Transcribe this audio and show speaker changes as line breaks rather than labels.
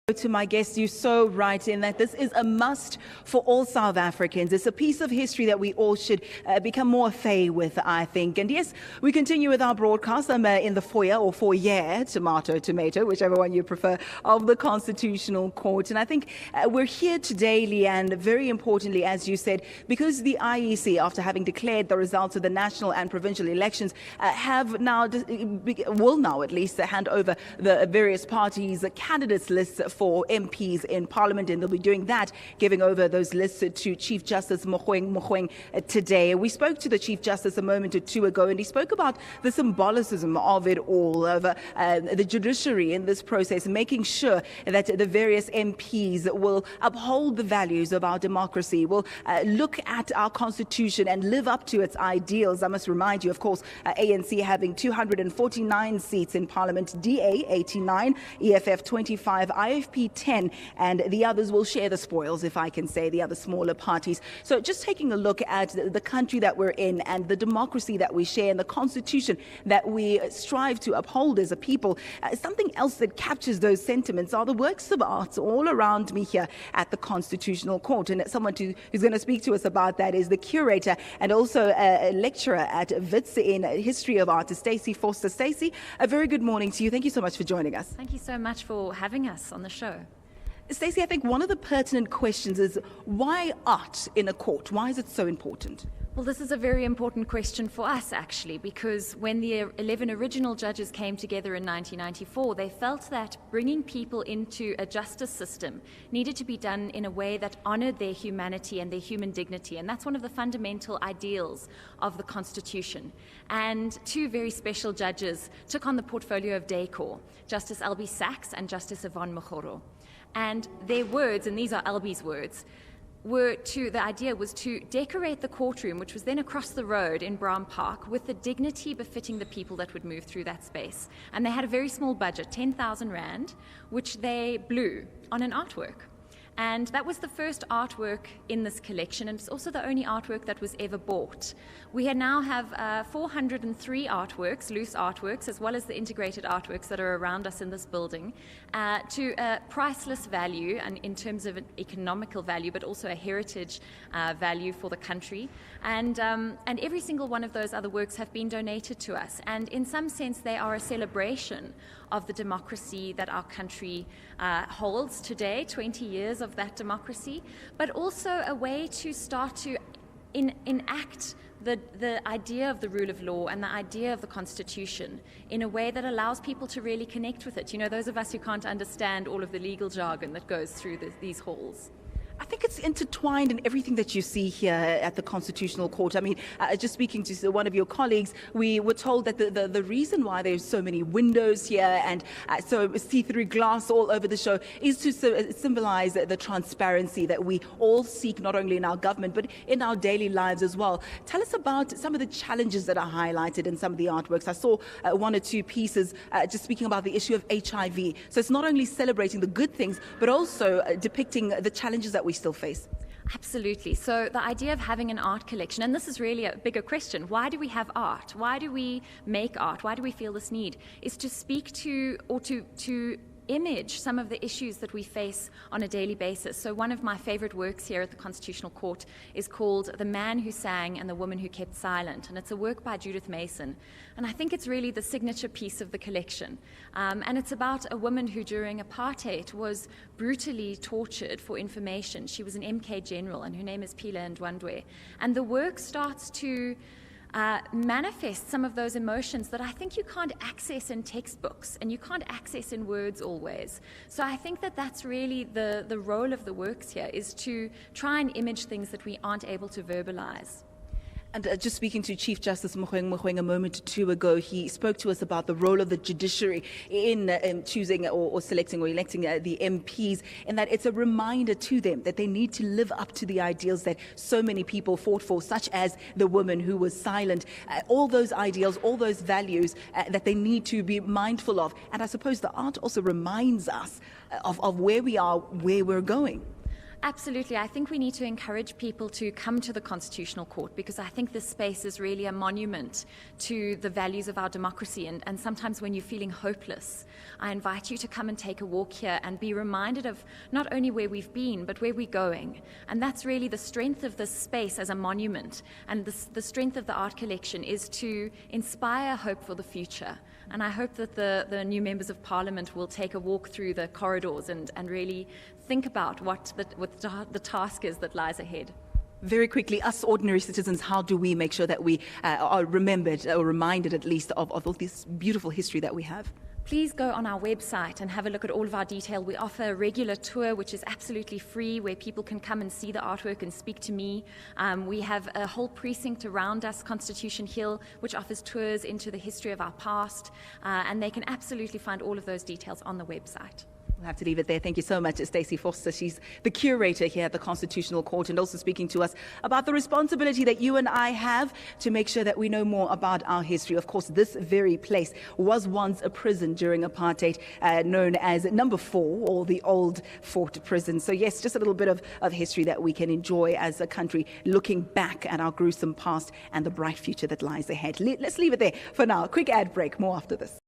To my guest, you're so right in that this is a must for all South Africans. It's a piece of history that we all should become more fay with, I think. And yes, we continue with our broadcast. I'm in the foyer, tomato, whichever one you prefer, of the Constitutional Court. And I think we're here today, Leanne, very importantly, as you said, because the IEC, after having declared the results of the national and provincial elections, will now at least hand over the various parties' candidates lists for MPs in Parliament, and they'll be doing that, giving over those lists to Chief Justice Mogoeng today. We spoke to the Chief Justice a moment or two ago, and he spoke about the symbolicism of it all, of the judiciary in this process, making sure that the various MPs will uphold the values of our democracy, will look at our constitution and live up to its ideals. I must remind you, of course, ANC having 249 seats in Parliament, DA 89, EFF 25, IFP 10, and the others will share the spoils, if I can say, the other smaller parties. So just taking a look at the country that we're in and the democracy that we share and the constitution that we strive to uphold as a people, something else that captures those sentiments are the works of art all around me here at the Constitutional Court. And someone who's going to speak to us about that is the curator and also a lecturer at WITS in History of Art, Stacey Voster. Stacey, a very good morning to you. Thank you so much for joining us.
Thank you so much for having us on the show.
Stacey, I think one of the pertinent questions is why art in a court? Why is it so important?
Well, this is a very important question for us, actually, because when the 11 original judges came together in 1994, they felt that bringing people into a justice system needed to be done in a way that honored their humanity and their human dignity. And that's one of the fundamental ideals of the Constitution. And two very special judges took on the portfolio of decor, Justice Albie Sachs and Justice Yvonne Mogoro. And their words, and these are Albie's words, the idea was to decorate the courtroom, which was then across the road in Brown Park, with the dignity befitting the people that would move through that space. And they had a very small budget, 10,000 Rand, which they blew on an artwork. And that was the first artwork in this collection, and it's also the only artwork that was ever bought. We now have 403 artworks, loose artworks, as well as the integrated artworks that are around us in this building, to a priceless value, and in terms of an economical value, but also a heritage value for the country. And every single one of those other works have been donated to us. And in some sense, they are a celebration of the democracy that our country holds today, 20 years of that democracy, but also a way to start to enact the idea of the rule of law and the idea of the Constitution in a way that allows people to really connect with it. You know, those of us who can't understand all of the legal jargon that goes through these halls.
I think it's intertwined in everything that you see here at the Constitutional Court. I mean, just speaking to one of your colleagues, we were told that the reason why there's so many windows here and so see-through glass all over the show is to symbolize the transparency that we all seek, not only in our government, but in our daily lives as well. Tell us about some of the challenges that are highlighted in some of the artworks. I saw one or two pieces just speaking about the issue of HIV. So it's not only celebrating the good things, but also depicting the challenges that we still face.
Absolutely. So the idea of having an art collection, and this is really a bigger question, why do we have art? Why do we make art? Why do we feel this need? Is to speak to or to image some of the issues that we face on a daily basis. So one of my favorite works here at the Constitutional Court is called The Man Who Sang and the Woman Who Kept Silent, and it's a work by Judith Mason. And I think it's really the signature piece of the collection. And it's about a woman who during apartheid was brutally tortured for information. She was an MK general, and her name is Pila Ndwandwe. And the work starts to manifest some of those emotions that I think you can't access in textbooks and you can't access in words always. So I think that that's really the role of the works here, is to try and image things that we aren't able to verbalize.
And just speaking to Chief Justice Mogoeng a moment or two ago, he spoke to us about the role of the judiciary in choosing or selecting or electing the MPs, and that it's a reminder to them that they need to live up to the ideals that so many people fought for, such as the woman who was silent, all those ideals, all those values that they need to be mindful of. And I suppose the art also reminds us of where we are, where we're going.
Absolutely. I think we need to encourage people to come to the Constitutional Court, because I think this space is really a monument to the values of our democracy. And sometimes when you're feeling hopeless, I invite you to come and take a walk here and be reminded of not only where we've been, but where we're going. And that's really the strength of this space as a monument. And the strength of the art collection is to inspire hope for the future. And I hope that the new members of Parliament will take a walk through the corridors and really think about what the task is that lies ahead.
Very quickly, us ordinary citizens, how do we make sure that we are remembered or reminded at least of all this beautiful history that we have?
Please go on our website and have a look at all of our detail. We offer a regular tour, which is absolutely free, where people can come and see the artwork and speak to me. We have a whole precinct around us, Constitution Hill, which offers tours into the history of our past, and they can absolutely find all of those details on the website.
We'll have to leave it there. Thank you so much, Stacey Voster. She's the curator here at the Constitutional Court, and also speaking to us about the responsibility that you and I have to make sure that we know more about our history. Of course, this very place was once a prison during apartheid, known as Number 4, or the Old Fort Prison. So yes, just a little bit of history that we can enjoy as a country, looking back at our gruesome past and the bright future that lies ahead. Let's leave it there for now. Quick ad break. More after this.